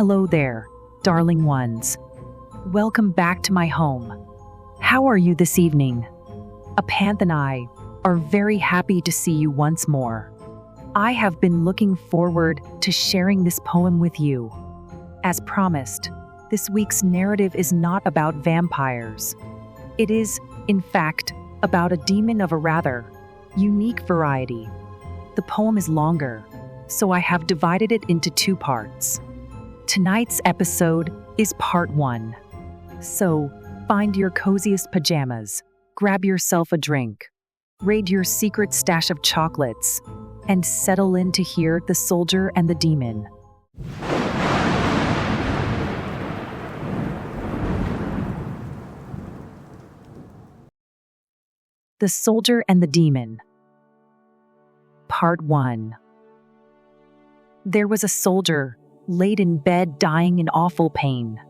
Hello there, darling ones. Welcome back to my home. How are you this evening? Apanth and I are very happy to see you once more. I have been looking forward to sharing this poem with you. As promised, this week's narrative is not about vampires. It is, in fact, about a demon of a rather unique variety. The poem is longer, so I have divided it into two parts. Tonight's episode is part 1. So, find your coziest pajamas, grab yourself a drink, raid your secret stash of chocolates, and settle in to hear The Soldier and the Demon. The Soldier and the Demon. Part 1. There was a soldier, laid in bed dying in awful pain.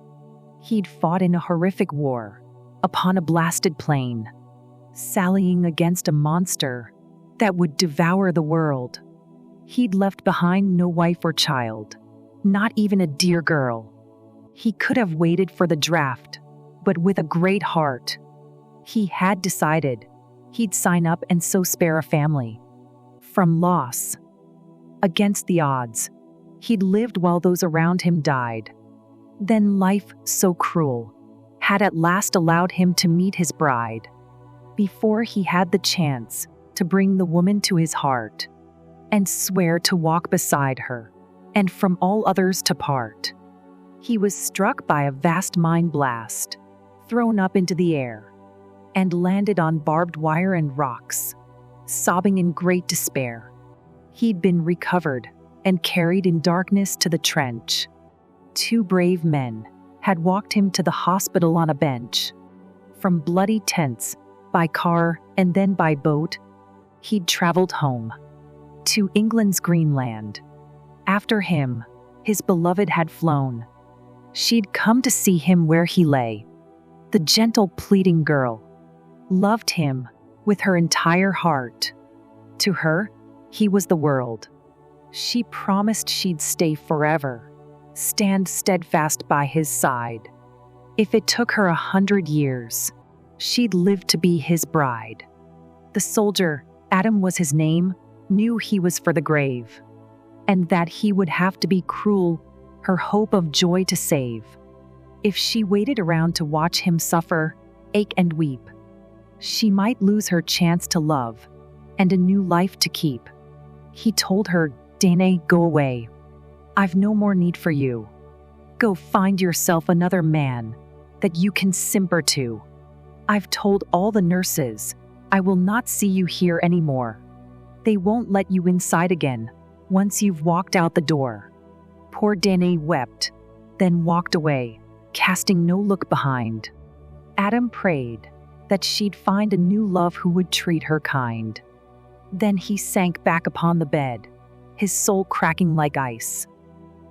He'd fought in a horrific war, upon a blasted plain, sallying against a monster that would devour the world. He'd left behind no wife or child, not even a dear girl. He could have waited for the draft, but with a great heart, he had decided he'd sign up and so spare a family from loss. Against the odds, he'd lived while those around him died. Then life, so cruel, had at last allowed him to meet his bride, before he had the chance to bring the woman to his heart, and swear to walk beside her, and from all others to part. He was struck by a vast mind blast, thrown up into the air, and landed on barbed wire and rocks, sobbing in great despair. He'd been recovered and carried in darkness to the trench. 2 brave men had walked him to the hospital on a bench. From bloody tents, by car and then by boat, he'd traveled home to England's green land. After him, his beloved had flown. She'd come to see him where he lay. The gentle, pleading girl loved him with her entire heart. To her, he was the world. She promised she'd stay forever, stand steadfast by his side. If it took her 100 years, she'd live to be his bride. The soldier, Adam was his name, knew he was for the grave, and that he would have to be cruel, her hope of joy to save. If she waited around to watch him suffer, ache and weep, she might lose her chance to love and a new life to keep. He told her, "Danae, go away. I've no more need for you. Go find yourself another man that you can simper to. I've told all the nurses I will not see you here anymore. They won't let you inside again once you've walked out the door." Poor Danae wept, then walked away, casting no look behind. Adam prayed that she'd find a new love who would treat her kind. Then he sank back upon the bed, his soul cracking like ice.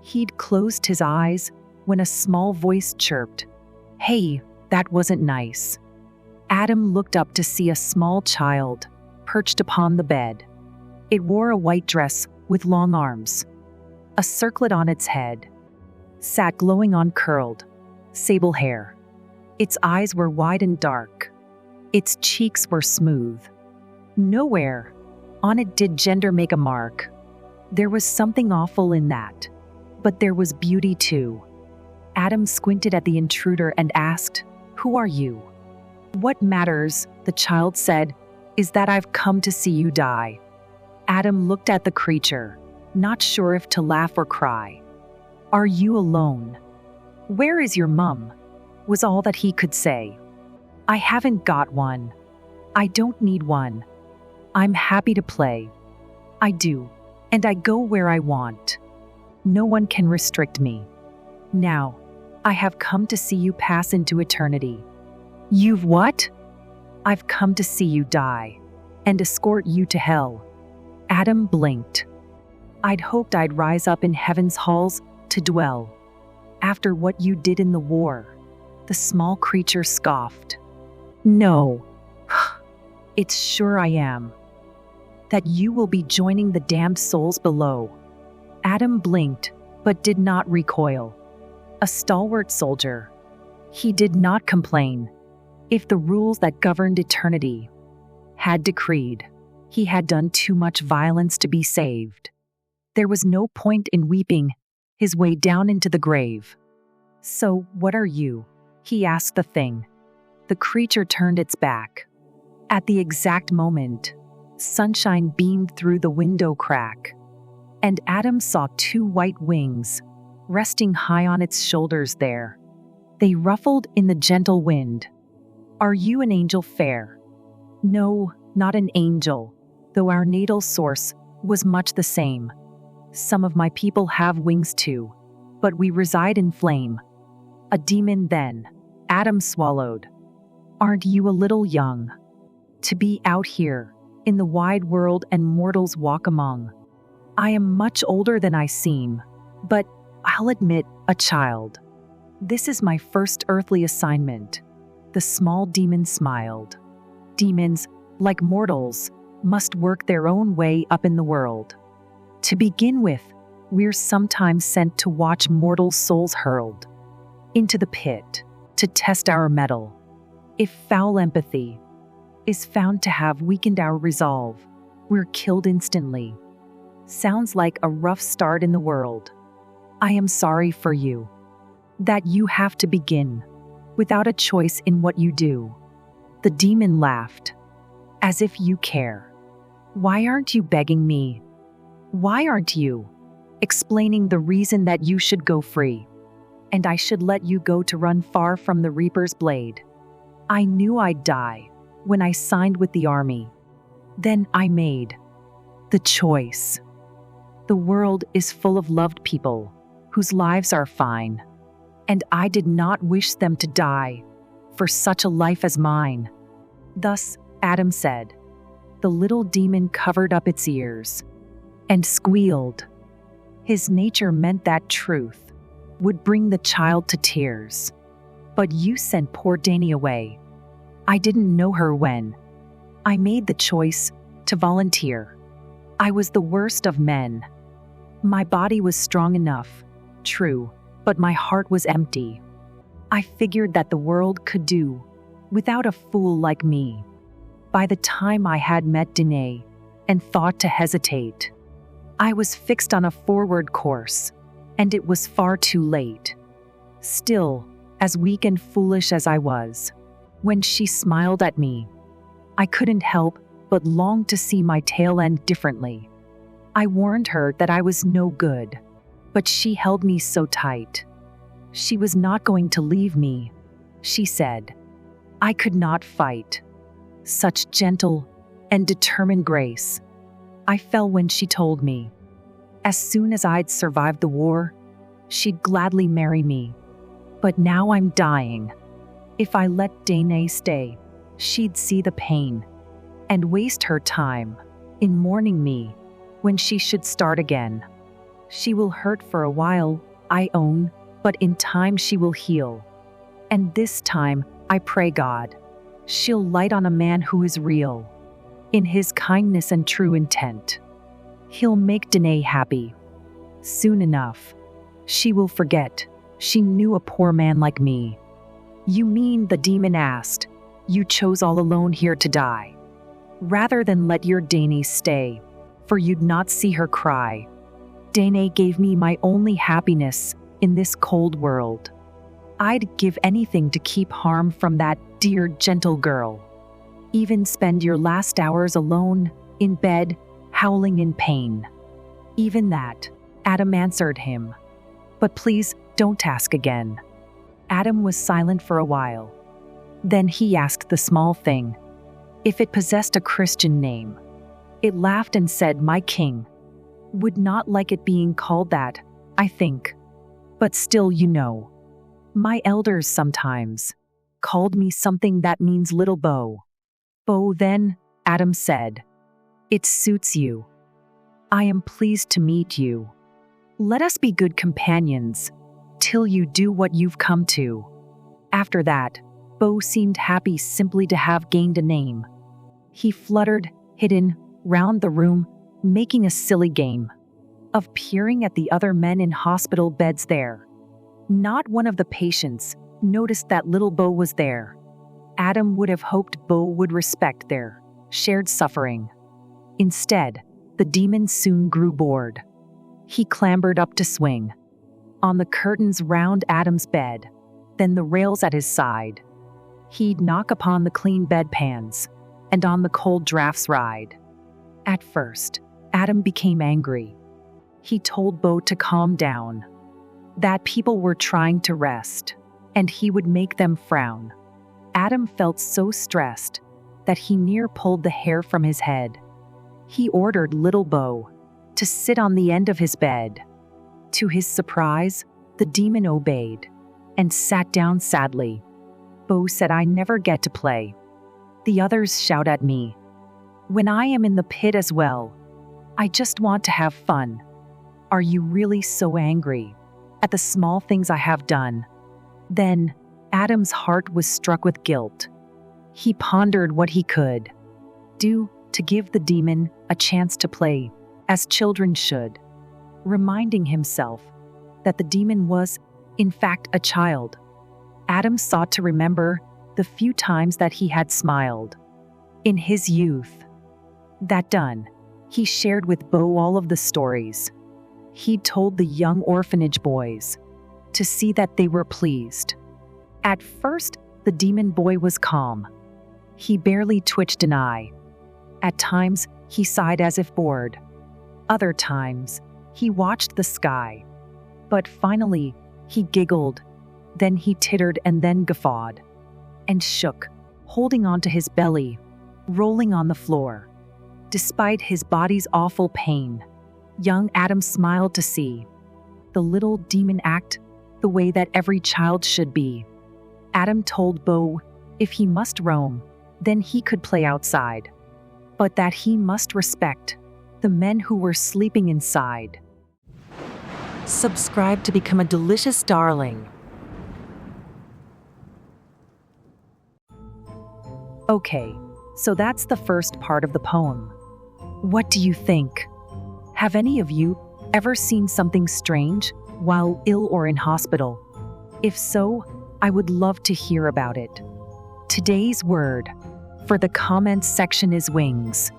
He'd closed his eyes when a small voice chirped, "Hey, that wasn't nice." Adam looked up to see a small child perched upon the bed. It wore a white dress with long arms. A circlet on its head sat glowing on curled, sable hair. Its eyes were wide and dark. Its cheeks were smooth. Nowhere on it did gender make a mark. There was something awful in that, but there was beauty too. Adam squinted at the intruder and asked, "Who are you?" "What matters," the child said, "is that I've come to see you die." Adam looked at the creature, not sure if to laugh or cry. "Are you alone?" "Where is your mum?" was all that he could say. "I haven't got one. I don't need one. I'm happy to play. I do, and I go where I want. No one can restrict me. Now, I have come to see you pass into eternity." "You've what?" "I've come to see you die, and escort you to hell." Adam blinked. "I'd hoped I'd rise up in heaven's halls to dwell. After what you did in the war," the small creature scoffed. "No, it's sure I am. That you will be joining the damned souls below." Adam blinked, but did not recoil. a stalwart soldier. He did not complain. If the rules that governed eternity had decreed, he had done too much violence to be saved. There was no point in weeping his way down into the grave. "So, what are you?" he asked the thing. The creature turned its back. At the exact moment, sunshine beamed through the window crack, and Adam saw two white wings resting high on its shoulders there. They ruffled in the gentle wind. "Are you an angel fair?" "No, not an angel, though our natal source was much the same. Some of my people have wings too, but we reside in flame." "A demon then," Adam swallowed. "Aren't you a little young to be out here in the wide world and mortals walk among?" "I am much older than I seem, but I'll admit a child. This is my first earthly assignment." The small demon smiled. "Demons, like mortals, must work their own way up in the world. To begin with, we're sometimes sent to watch mortal souls hurled into the pit to test our mettle. If foul empathy is found to have weakened our resolve, we're killed instantly. Sounds like a rough start in the world. I am sorry for you that you have to begin without a choice in what you do." The demon laughed. "As if you care. Why aren't you begging me? Why aren't you explaining the reason that you should go free, and I should let you go to run far from the Reaper's blade? I knew I'd die when I signed with the army. Then I made the choice. The world is full of loved people whose lives are fine, and I did not wish them to die for such a life as mine." Thus, Adam said. The little demon covered up its ears and squealed. His nature meant that truth would bring the child to tears. "But you sent poor Dani away. I didn't know her when I made the choice to volunteer. I was the worst of men. My body was strong enough, true, but my heart was empty. I figured that the world could do without a fool like me. By the time I had met Danae and thought to hesitate, I was fixed on a forward course, and it was far too late. Still, as weak and foolish as I was, when she smiled at me, I couldn't help but long to see my tail end differently. I warned her that I was no good, but she held me so tight. She was not going to leave me, she said. I could not fight. Such gentle and determined grace. I fell when she told me. As soon as I'd survived the war, she'd gladly marry me. But now I'm dying. If I let Danae stay, she'd see the pain and waste her time in mourning me when she should start again. She will hurt for a while, I own, but in time she will heal. And this time, I pray God, she'll light on a man who is real. In his kindness and true intent, he'll make Danae happy. Soon enough, she will forget she knew a poor man like me. You mean, the demon asked, you chose all alone here to die, rather than let your Danae stay, for you'd not see her cry. Danae gave me my only happiness in this cold world. I'd give anything to keep harm from that dear, gentle girl. Even spend your last hours alone, in bed, howling in pain. Even that, Adam answered him. But please, don't ask again. Adam was silent for a while. Then he asked the small thing if it possessed a Christian name. It laughed and said, my king would not like it being called that, I think. But still, you know, my elders sometimes called me something that means little Bo. Bo then, Adam said. It suits you. I am pleased to meet you. Let us be good companions, till you do what you've come to. After that, Bo seemed happy simply to have gained a name. He fluttered, hidden, round the room, making a silly game of peering at the other men in hospital beds there. Not one of the patients noticed that little Bo was there. Adam would have hoped Bo would respect their shared suffering. Instead, the demon soon grew bored. He clambered up to swing on the curtains round Adam's bed, then the rails at his side. He'd knock upon the clean bedpans and on the cold drafts ride. At first, Adam became angry. He told Bo to calm down, that people were trying to rest, and he would make them frown. Adam felt so stressed that he near pulled the hair from his head. He ordered little Bo to sit on the end of his bed. To his surprise, the demon obeyed and sat down sadly. Bo said, "I never get to play. The others shout at me. When I am in the pit as well, I just want to have fun. Are you really so angry at the small things I have done?" Then Adam's heart was struck with guilt. He pondered what he could do to give the demon a chance to play as children should, reminding himself that the demon was, in fact, a child. Adam sought to remember the few times that he had smiled in his youth. That done, he shared with Bo all of the stories he'd told the young orphanage boys to see that they were pleased. At first, the demon boy was calm. He barely twitched an eye. At times, he sighed as if bored. Other times, he watched the sky. But finally, he giggled. Then he tittered and then guffawed and shook, holding onto his belly, rolling on the floor. Despite his body's awful pain, young Adam smiled to see the little demon act the way that every child should be. Adam told Bo if he must roam, then he could play outside, but that he must respect the men who were sleeping inside. Subscribe to become a delicious darling. Okay, so that's the first part of the poem. What do you think? Have any of you ever seen something strange while ill or in hospital? If so, I would love to hear about it. Today's word for the comments section is wings.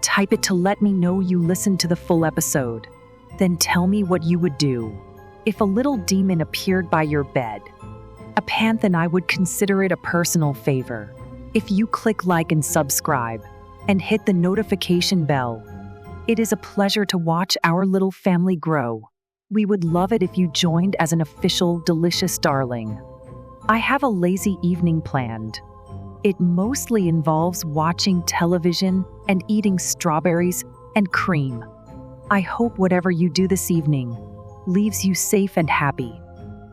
Type it to let me know you listened to the full episode. Then tell me what you would do if a little demon appeared by your bed. A panthen, I would consider it a personal favor if you click like and subscribe and hit the notification bell. It is a pleasure to watch our little family grow. We would love it if you joined as an official delicious darling. I have a lazy evening planned. It mostly involves watching television and eating strawberries and cream. I hope whatever you do this evening leaves you safe and happy.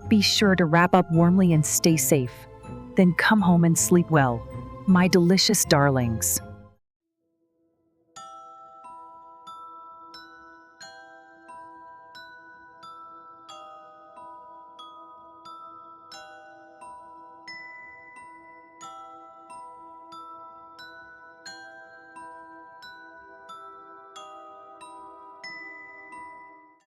Be sure to wrap up warmly and stay safe. Then come home and sleep well, my delicious darlings.